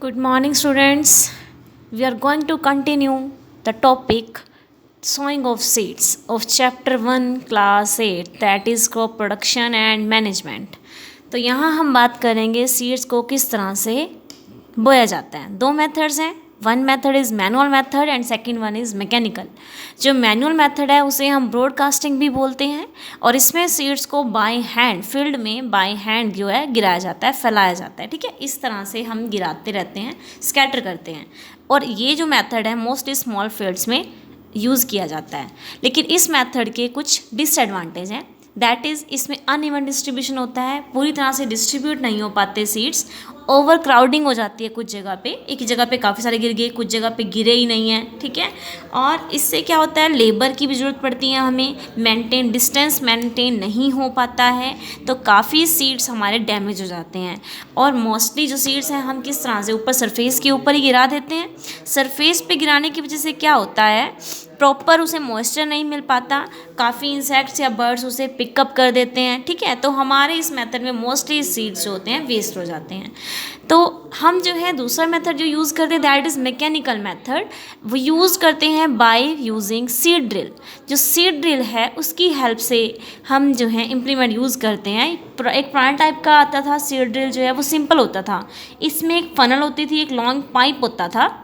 Good morning, students. We are going to continue the topic sowing of seeds of chapter 1, class 8, that is crop production and management. तो यहाँ हम बात करेंगे seeds को किस तरह से बोया जाता है। दो मेथड्स हैं, one method is manual method and second one is mechanical. जो मैनुअल मेथड है उसे हम ब्रॉडकास्टिंग भी बोलते हैं और इसमें सीड्स को बाय हैंड फील्ड में बाय हैंड जो है गिराया जाता है, फैलाया जाता है। ठीक है, इस तरह से हम गिराते रहते हैं, स्कैटर करते हैं। और ये जो मेथड है मोस्टली स्मॉल फील्ड्स में यूज़ किया जाता है। लेकिन इस मेथड के कुछ डिसएडवांटेज हैं, दैट इज़ इसमें अनइवन डिस्ट्रीब्यूशन होता है, पूरी तरह से डिस्ट्रीब्यूट नहीं हो पाते सीड्स, ओवर क्राउडिंग हो जाती है कुछ जगह पे, एक ही जगह पे काफ़ी सारे गिर गए, कुछ जगह पे गिरे ही नहीं हैं। ठीक है, और इससे क्या होता है, लेबर की भी ज़रूरत पड़ती है हमें, डिस्टेंस मेंटेन नहीं हो पाता है, तो काफ़ी सीड्स हमारे डैमेज हो जाते हैं। और मोस्टली जो सीड्स हैं हम किस तरह से ऊपर सरफेस के ऊपर ही गिरा देते हैं। सरफेस पे गिराने की वजह से क्या होता है, प्रॉपर उसे मॉइस्चर नहीं मिल पाता, काफ़ी इंसेक्ट्स या बर्ड्स उसे पिकअप कर देते हैं। ठीक है, तो हमारे इस मेथड में मोस्टली सीड्स जो होते हैं वेस्ट हो जाते हैं। तो हम जो है दूसरा मेथड जो यूज़ करते हैं दैट इज़ मैकेनिकल मेथड। वो यूज़ करते हैं बाय यूजिंग सीड ड्रिल। जो सीड ड्रिल है उसकी हेल्प से हम जो है इम्प्लीमेंट यूज़ करते हैं। एक पुराना टाइप का आता था सीड ड्रिल, जो है वो सिंपल होता था, इसमें एक फनल होती थी, एक लॉन्ग पाइप होता था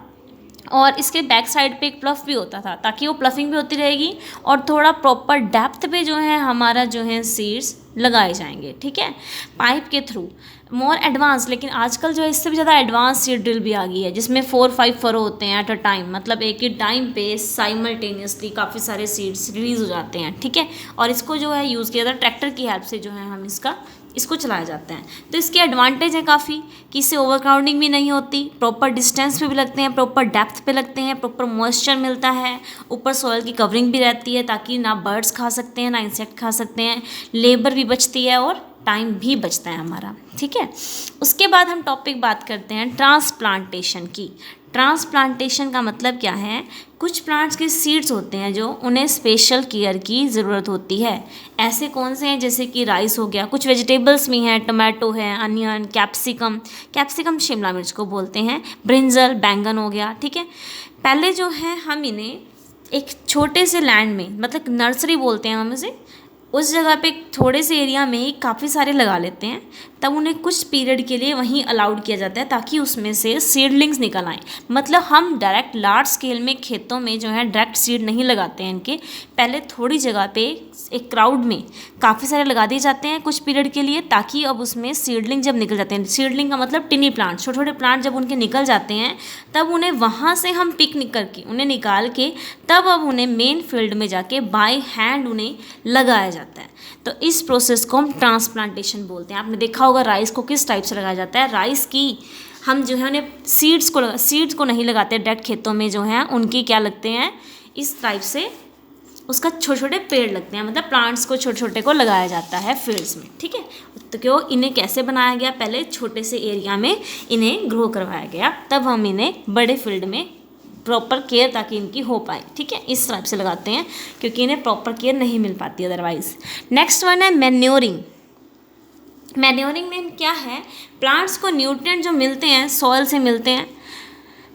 और इसके बैक साइड पे एक प्लफ भी होता था, ताकि वो प्लफिंग भी होती रहेगी और थोड़ा प्रॉपर डेप्थ पे जो है हमारा जो है सीड्स लगाए जाएंगे। ठीक है, पाइप के थ्रू मोर एडवांस। लेकिन आजकल जो है इससे भी ज़्यादा एडवांस सीड ड्रिल भी आ गई है, जिसमें 4-5 फरो होते हैं एट अ टाइम, मतलब एक ही टाइम पे साइमल्टेनियसली काफ़ी सारे सीड्स रिलीज़ हो जाते हैं। ठीक है, और इसको जो है यूज़ किया जाता है ट्रैक्टर की हेल्प से, जो है हम इसको चलाया जाता है। तो इसके एडवांटेज है काफ़ी कि इससे ओवरक्राउडिंग भी नहीं होती, प्रॉपर डिस्टेंस पे भी लगते हैं, प्रॉपर डेप्थ पे लगते हैं, प्रॉपर मॉइस्चर मिलता है, ऊपर सॉइल की कवरिंग भी रहती है ताकि ना बर्ड्स खा सकते हैं ना इंसेक्ट खा सकते हैं, लेबर भी बचती है और टाइम भी बचता है हमारा। ठीक है, उसके बाद हम टॉपिक बात करते हैं ट्रांसप्लांटेशन की। ट्रांसप्लांटेशन का मतलब क्या है, कुछ प्लांट्स के सीड्स होते हैं जो उन्हें स्पेशल केयर की ज़रूरत होती है। ऐसे कौन से हैं, जैसे कि राइस हो गया, कुछ वेजिटेबल्स भी हैं, टमाटो है, अनियन, कैप्सिकम शिमला मिर्च को बोलते हैं, ब्रिंजल बैंगन हो गया। ठीक है, पहले जो है हम इन्हें एक छोटे से लैंड में, मतलब नर्सरी बोलते हैं हम इसे, उस जगह पे थोड़े से एरिया में ही काफ़ी सारे लगा लेते हैं, तब उन्हें कुछ पीरियड के लिए वहीं अलाउड किया जाता है ताकि उसमें से सीडलिंग्स निकल आएँ। मतलब हम डायरेक्ट लार्ज स्केल में खेतों में जो है डायरेक्ट सीड नहीं लगाते हैं इनके, पहले थोड़ी जगह पे एक क्राउड में काफ़ी सारे लगा दिए जाते हैं कुछ पीरियड के लिए, ताकि अब उसमें सीडलिंग जब निकल जाते हैं, सीडलिंग का मतलब टिनी प्लांट, छोटे छोटे प्लांट जब उनके निकल जाते हैं तब उन्हें वहाँ से हम पिक करके उन्हें निकाल के तब अब उन्हें मेन फील्ड में जाके बाय हैंड उन्हें लगाया जाता है। तो इस प्रोसेस को हम ट्रांसप्लांटेशन बोलते हैं। आपने देखा होगा राइस को किस टाइप से लगाया जाता है, राइस की हम जो है उन्हें सीड्स को नहीं लगाते डायरेक्ट खेतों में, जो हैं उनकी क्या लगते हैं, इस टाइप से उसका छोटे छोटे पेड़ लगते हैं, मतलब प्लांट्स को छोटे छोटे को लगाया जाता है फील्ड्स में। ठीक है, तो क्यों इन्हें कैसे बनाया गया, पहले छोटे से एरिया में इन्हें ग्रो करवाया गया, तब हम इन्हें बड़े फील्ड में प्रॉपर केयर ताकि इनकी हो पाए। ठीक है, इस टाइप से लगाते हैं क्योंकि इन्हें प्रॉपर केयर नहीं मिल पाती अदरवाइज। नेक्स्ट वन है मैन्योरिंग। मैन्योरिंग में क्या है, प्लांट्स को न्यूट्रिएंट जो मिलते हैं सॉइल से मिलते हैं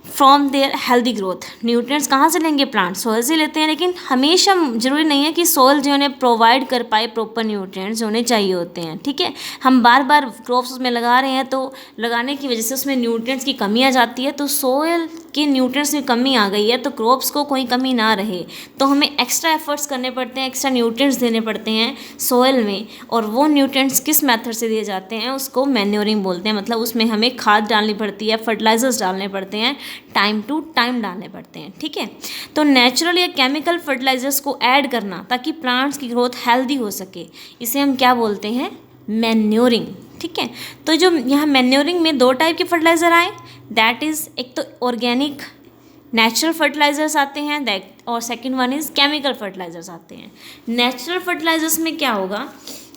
from there healthy growth. Nutrients कहाँ से लेंगे, प्लांट सॉइल से लेते हैं, लेकिन हमेशा जरूरी नहीं है कि सॉइल जो उन्हें प्रोवाइड कर पाए प्रॉपर न्यूट्रिएंट्स जो उन्हें चाहिए होते हैं। ठीक है, हम बार बार क्रॉप्स उसमें लगा रहे हैं तो लगाने की वजह से उसमें न्यूट्रिएंट्स की कमी आ जाती है, तो सॉइल के न्यूट्रिएंट्स में कमी आ गई है तो क्रॉप्स को कोई कमी ना रहे तो हमें एक्स्ट्रा एफर्ट्स करने पड़ते हैं, एक्स्ट्रा न्यूट्रिएंट्स देने पड़ते हैं सॉइल में, और वो न्यूट्रिएंट्स किस मेथड से दिए जाते हैं उसको मैन्योरिंग बोलते हैं। मतलब उसमें हमें खाद डालनी पड़ती है, फर्टिलाइजर्स डालने पड़ते हैं, टाइम टू टाइम डालने पड़ते हैं। ठीक है, तो नेचुरल या केमिकल फर्टिलाइजर्स को ऐड करना ताकि प्लांट्स की ग्रोथ हेल्दी हो सके, इसे हम क्या बोलते हैं, मैन्योरिंग। ठीक है, तो जो यहाँ मैन्योरिंग में दो टाइप के फर्टिलाइज़र आए, दैट इज़ एक तो ऑर्गेनिक नेचुरल फर्टिलाइजर्स आते हैं और second one is chemical fertilisers आते हैं। नेचुरल फर्टिलाइजर्स में क्या होगा,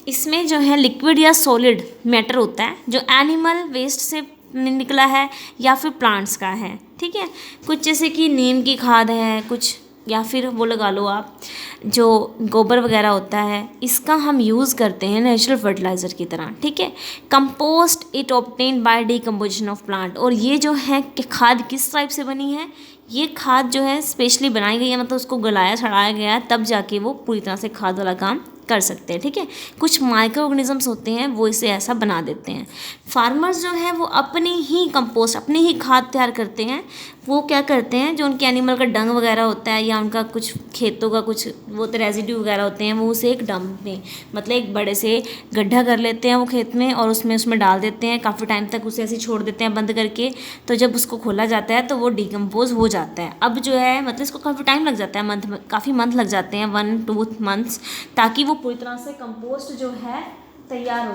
इसमें जो है लिक्विड या सॉलिड मैटर होता है जो एनिमल वेस्ट से निकला है या फिर प्लांट्स का है। ठीक है, कुछ जैसे कि नीम की खाद है, कुछ या फिर वो लगा लो आप जो गोबर वगैरह होता है, इसका हम यूज़ करते हैं नेचुरल फर्टिलाइज़र की तरह, ठीक है। Compost it obtain by decomposition of plant, और ये जो है कि खाद किस टाइप से बनी है, ये खाद जो है स्पेशली बनाई गई है, मतलब उसको गलाया छड़ाया गया है, तब जाके वो पूरी तरह से खाद वाला काम कर सकते हैं, ठीक है। कुछ माइक्रो ऑर्गेनिजम्स होते हैं वो इसे ऐसा बना देते हैं। फार्मर्स जो है वो अपनी ही कंपोस्ट, अपनी ही खाद तैयार करते हैं। वो क्या करते हैं, जो उनके एनिमल का डंग वगैरह होता है या उनका कुछ खेतों का कुछ वो रेजिड्यू वगैरह होते हैं, वो उसे एक डंप में, मतलब एक बड़े से गड्ढा कर लेते हैं वो खेत में, और उसमें डाल देते हैं, काफ़ी टाइम तक उसे ऐसे छोड़ देते हैं बंद करके। तो जब उसको खोला जाता है तो वो डिकम्पोज हो जाता है। अब जो है मतलब इसको काफ़ी टाइम लग जाता है, काफ़ी मंथ लग जाते हैं, 1-2 मंथ्स, ताकि वो पूरी तरह से कंपोस्ट जो है तैयार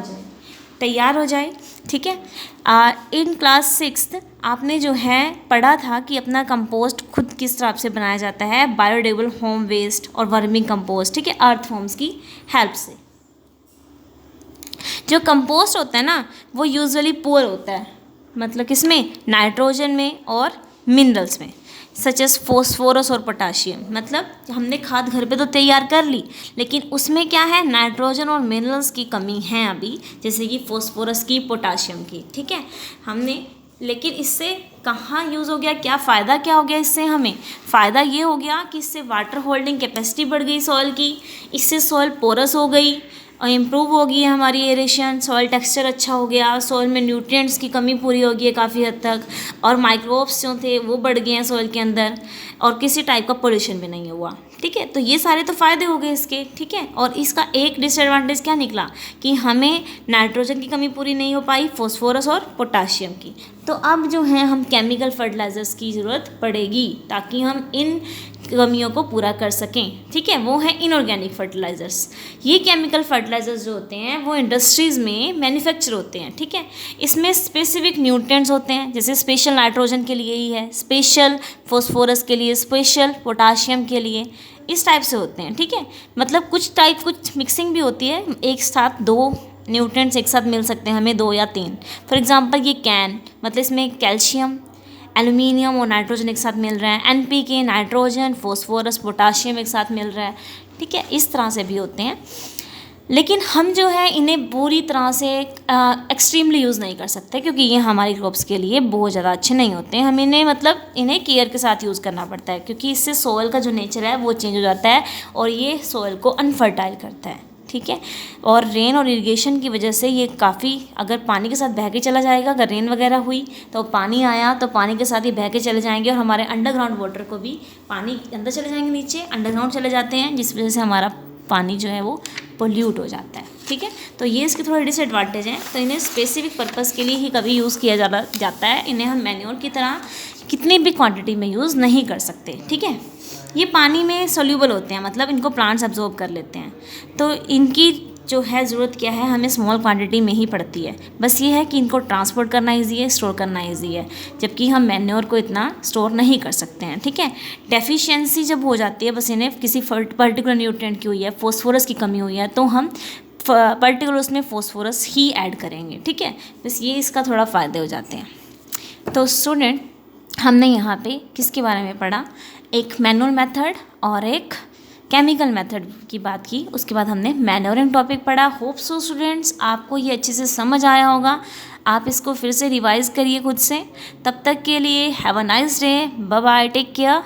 हो जाए, ठीक है। इन क्लास 6 आपने जो है पढ़ा था कि अपना कंपोस्ट खुद किस तरह से बनाया जाता है, बायोडिग्रेडेबल होम वेस्ट और वर्मिंग कंपोस्ट, ठीक है, अर्थ फॉर्म्स की हेल्प से। जो कंपोस्ट होता है ना वो यूजुअली पुअर होता है, मतलब किसमें, नाइट्रोजन में और मिनरल्स में, सच एस फॉस्फोरस और पोटाशियम। मतलब हमने खाद घर पे तो तैयार कर ली, लेकिन उसमें क्या है, नाइट्रोजन और मिनरल्स की कमी है अभी, जैसे कि फॉस्फोरस की, पोटाशियम की, ठीक है। हमने लेकिन इससे कहाँ यूज़ हो गया, क्या फ़ायदा क्या हो गया इससे, हमें फ़ायदा ये हो गया कि इससे वाटर होल्डिंग कैपेसिटी बढ़ गई सॉइल की, इससे सॉइल पोरस हो गई और इम्प्रूव हो गई है हमारी एरेशन, सॉइल टेक्सचर अच्छा हो गया, सॉइल में न्यूट्रिएंट्स की कमी पूरी हो गई है काफ़ी हद तक, और माइक्रोब्स जो थे वो बढ़ गए हैं सॉइल के अंदर, और किसी टाइप का पोल्यूशन भी नहीं हुआ, ठीक है। तो ये सारे तो फ़ायदे हो गए इसके, ठीक है। और इसका एक डिसएडवांटेज क्या निकला कि हमें नाइट्रोजन की कमी पूरी नहीं हो पाई, फॉस्फोरस और पोटाशियम की। तो अब जो है हम केमिकल फर्टिलाइज़र्स की ज़रूरत पड़ेगी ताकि हम इन कमियों को पूरा कर सकें, ठीक है। वो है इनऑर्गेनिक फर्टिलाइज़र्स। ये केमिकल फर्टिलाइज़र्स जो होते हैं वो इंडस्ट्रीज़ में मैन्युफैक्चर होते हैं, ठीक है। इसमें स्पेसिफिक न्यूट्रिएंट्स होते हैं, जैसे स्पेशल नाइट्रोजन के लिए ही है, स्पेशल फॉस्फोरस के लिए, स्पेशल पोटाशियम के लिए, इस टाइप से होते हैं, ठीक है। मतलब कुछ मिक्सिंग भी होती है, एक साथ 2 न्यूट्रिएंट्स एक साथ मिल सकते हैं हमें, 2 या 3। फॉर एग्जांपल ये कैन, मतलब इसमें कैल्शियम, एल्यूमिनियम और नाइट्रोजन एक साथ मिल रहा है, NPK, नाइट्रोजन, फॉस्फोरस, पोटाशियम एक साथ मिल रहा है, ठीक है। इस तरह से भी होते हैं, लेकिन हम जो है इन्हें पूरी तरह से एक्सट्रीमली यूज़ नहीं कर सकते, क्योंकि ये हमारी क्रॉप्स के लिए बहुत ज़्यादा अच्छे नहीं होते हैं। हम इन्हें केयर के साथ यूज़ करना पड़ता है, क्योंकि इससे सॉइल का जो नेचर है वो चेंज हो जाता है और ये सॉइल को अनफर्टाइल करता है, ठीक है। और रेन और इरिगेशन की वजह से ये काफ़ी, अगर पानी के साथ बह के चला जाएगा, अगर रेन वगैरह हुई तो पानी आया तो पानी के साथ ही बह के चले जाएंगे, और हमारे अंडरग्राउंड वाटर को भी, पानी अंदर चले जाएंगे, नीचे अंडरग्राउंड चले जाते हैं, जिस वजह से हमारा पानी जो है वो पोल्यूट हो जाता है, ठीक है। तो ये इसके थोड़े डिसएडवांटेज हैं। तो इन्हें स्पेसिफिक पर्पज़ के लिए ही कभी यूज़ किया जाता है। इन्हें हम मैन्योर की तरह कितनी भी क्वांटिटी में यूज़ नहीं कर सकते, ठीक है। ये पानी में सोल्यूबल होते हैं, मतलब इनको प्लांट्स अब्जॉर्ब कर लेते हैं, तो इनकी जो है ज़रूरत क्या है, हमें स्मॉल क्वांटिटी में ही पड़ती है। बस ये है कि इनको ट्रांसपोर्ट करना ईजी है, स्टोर करना ईजी है, जबकि हम मैन्योर को इतना स्टोर नहीं कर सकते हैं, ठीक है। डेफिशिएंसी जब हो जाती है, बस इन्हें किसी पर्टिकुलर न्यूट्रिएंट की हुई है, फॉस्फोरस की कमी हुई है, तो हम पर्टिकुलर उसमें फॉस्फोरस ही ऐड करेंगे, ठीक है। बस ये इसका थोड़ा फ़ायदे हो जाते हैं। तो स्टूडेंट, हमने यहाँ पे किसके बारे में पढ़ा, एक मैनुअल मेथड और एक केमिकल मेथड की बात की, उसके बाद हमने मैन्योरिंग टॉपिक पढ़ा। होप सो स्टूडेंट्स आपको ये अच्छे से समझ आया होगा। आप इसको फिर से रिवाइज़ करिए खुद से। तब तक के लिए have a nice day, bye bye, take care.